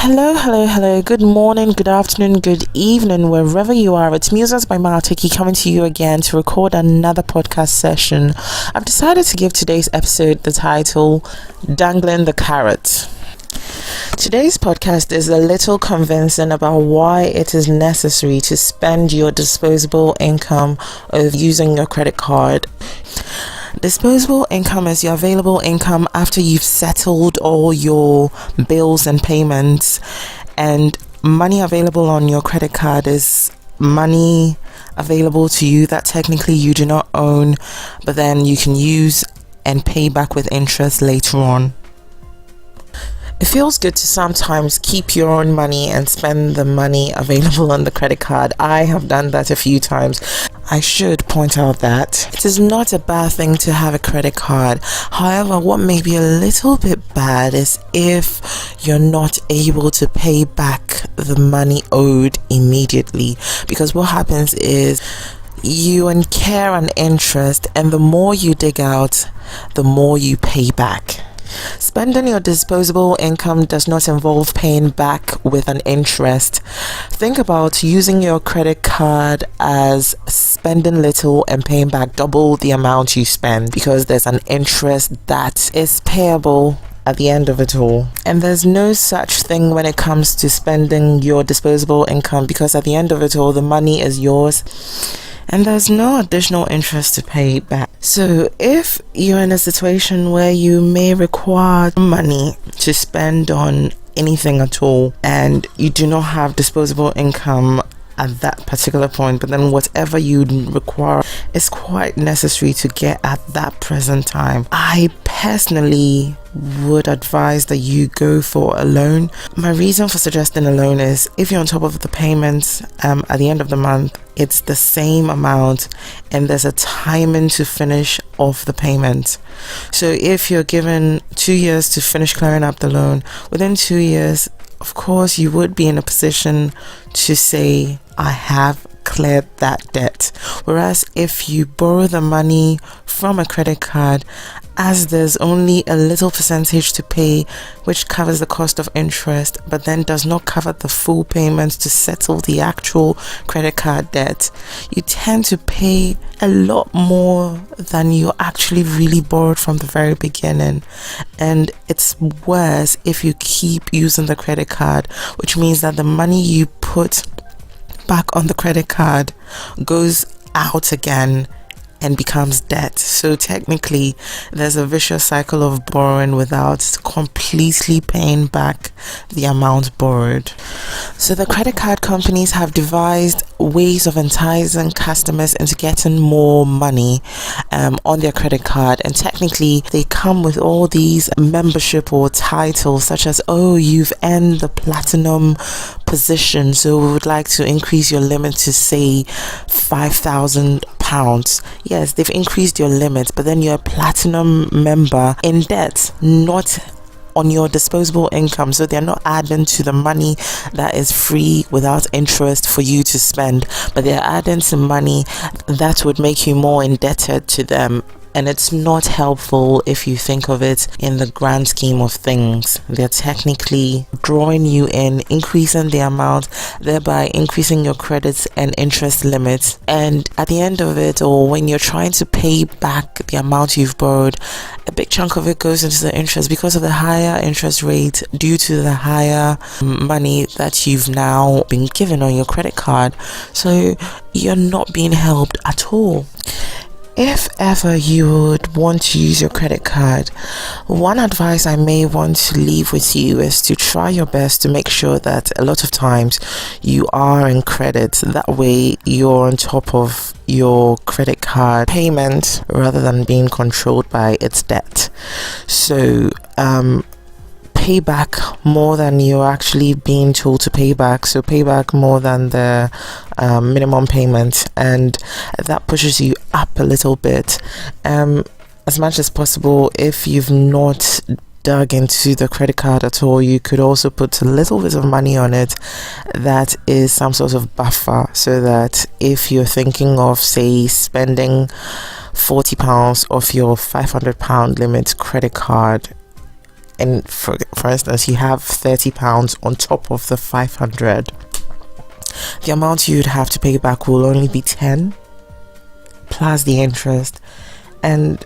Hello, hello, hello. Good morning, good afternoon, good evening, wherever you are. It's Musings by Maltiki coming to you again to record another podcast session. I've decided to give today's episode the title, Dangling the Carrot. Today's podcast is a little convincing about why it is necessary to spend your disposable income of using your credit card. Disposable income is your available income after you've settled all your bills and payments, and money available on your credit card is money available to you that technically you do not own, but then you can use and pay back with interest later on. It feels good to sometimes keep your own money and spend the money available on the credit card. I have done that a few times. I should point out that it is not a bad thing to have a credit card. However, what may be a little bit bad is if you're not able to pay back the money owed immediately, because what happens is you incur an interest, and the more you dig out, the more you pay back. Spending your disposable income does not involve paying back with an interest. Think about using your credit card as spending little and paying back double the amount you spend, because there's an interest that is payable at the end of it all. And there's no such thing when it comes to spending your disposable income, because at the end of it all, the money is yours and there's no additional interest to pay back. So if you're in a situation where you may require money to spend on anything at all, and you do not have disposable income at that particular point, but then whatever you require is quite necessary to get at that present time, I personally would advise that you go for a loan. My reason for suggesting a loan is if you're on top of the payments at the end of the month, it's the same amount and there's a timing to finish off the payment. So if you're given 2 years to finish clearing up the loan, within 2 years, of course, you would be in a position to say, I have cleared that debt. Whereas if you borrow the money from a credit card, as there's only a little percentage to pay, which covers the cost of interest, but then does not cover the full payments to settle the actual credit card debt, you tend to pay a lot more than you actually really borrowed from the very beginning. And it's worse if you keep using the credit card, which means that the money you put back on the credit card goes out again and becomes debt. So technically there's a vicious cycle of borrowing without completely paying back the amount borrowed. So the credit card companies have devised ways of enticing customers into getting more money on their credit card, and technically they come with all these membership or titles such as, oh, you've earned the platinum position, so we would like to increase your limit to say £5,000. Yes, they've increased your limit, but then you're a platinum member in debt, not on your disposable income, so they're not adding to the money that is free without interest for you to spend, but they're adding some money that would make you more indebted to them. And it's not helpful if you think of it in the grand scheme of things. They're technically drawing you in, increasing the amount, thereby increasing your credits and interest limits. And at the end of it, or when you're trying to pay back the amount you've borrowed, a big chunk of it goes into the interest because of the higher interest rate due to the higher money that you've now been given on your credit card. So you're not being helped at all. If ever you would want to use your credit card, one advice I may want to leave with you is to try your best to make sure that a lot of times you are in credit. That way you're on top of your credit card payment rather than being controlled by its debt. So pay back more than you're actually being told to pay back. So pay back more than the minimum payment, and that pushes you up a little bit. As much as possible, if you've not dug into the credit card at all, you could also put a little bit of money on it that is some sort of buffer, so that if you're thinking of, say, spending £40 off your £500 limit credit card, and for instance, you have £30 on top of the 500, the amount you'd have to pay back will only be 10 plus the interest. And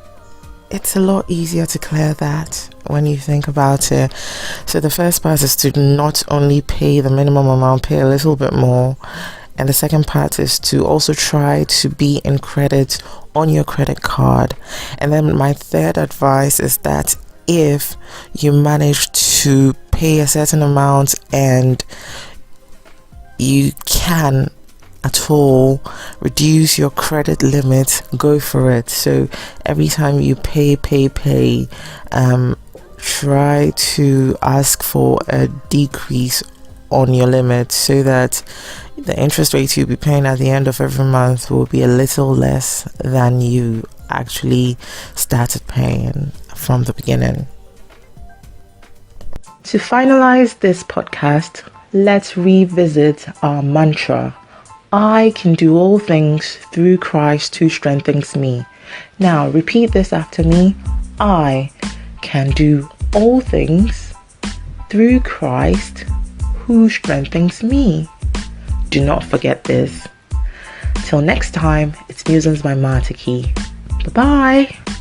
it's a lot easier to clear that when you think about it. So the first part is to not only pay the minimum amount, pay a little bit more. And the second part is to also try to be in credit on your credit card. And then my third advice is that if you manage to pay a certain amount and you can at all reduce your credit limit, go for it. So every time you pay, try to ask for a decrease on your limit so that the interest rate you'll be paying at the end of every month will be a little less than you actually started paying from the beginning. To finalize this podcast, let's revisit our mantra. I can do all things through Christ who strengthens me. Now repeat this after me. I can do all things through Christ who strengthens me. Do not forget this. Till next time, it's Musings by Martiki. Bye-bye.